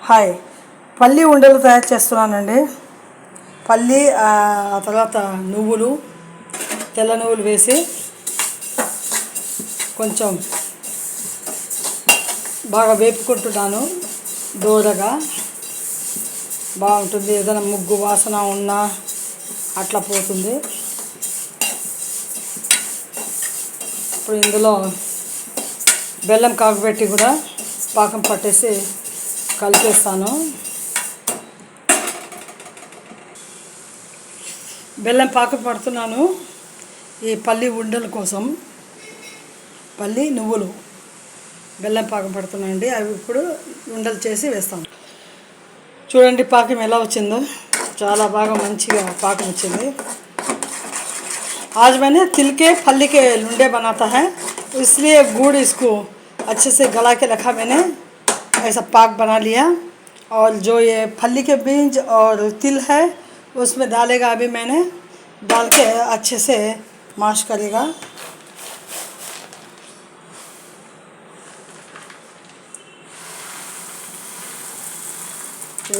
Hi, పల్లి ఉండలు తయారు చేస్తున్నానండి. పల్లి తర్వాత నువ్వులు, తెల్ల నువ్వులు వేసి కొంచెం బాగా వేపుకుంటున్నాను. దూరగా బాగుంటుంది. ఏదైనా ముగ్గు వాసన ఉన్నా అట్లా పోతుంది. ఇప్పుడు ఇందులో బెల్లం కాగబెట్టి కూడా పాకం పట్టేసి కలిపేస్తాను. బెల్లం పాకం పడుతున్నాను ఈ పల్లి ఉండల కోసం. పల్లి నువ్వులు బెల్లం పాకం పడుతున్నానండి. అవి ఇప్పుడు ఉండలు చేసి వేస్తాను. చూడండి పాకం ఎలా వచ్చిందో, చాలా బాగా మంచిగా పాకం వచ్చింది. आज मैंने तिल के फली के लुंडे बनाता है, इसलिए गुड़ इसको अच्छे से गला के रखा मैंने, ऐसा पाक बना लिया. और जो ये फली के बीज और तिल है उसमें डालेगा. अभी मैंने डाल के अच्छे से माश करेगा.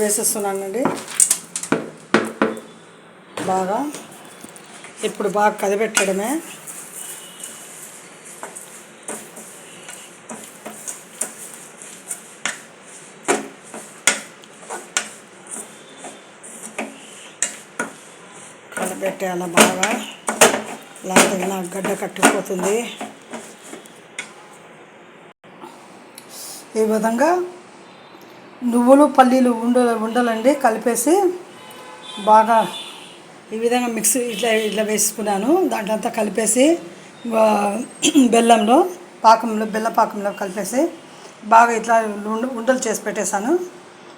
వేసేస్తున్నానండి బాగా. ఇప్పుడు బాగా కదిపెట్టడమే. కదిపెట్టాల బాగా, లేకపోతే నాకు గడ్డ కట్టుకుపోతుంది. ఈ విధంగా నువ్వులు పల్లీలు ఉండలండి కలిపేసి బాగా ఈ విధంగా మిక్స్ ఇట్లా వేసుకున్నాను. దాంట్లో అంతా కలిపేసి బెల్లం పాకంలో కలిపేసి బాగా ఇట్లా ఉండలు చేసి పెట్టేశాను.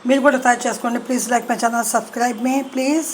మీరు కూడా తయారు చేసుకోండి. Please like my channel, subscribe me please.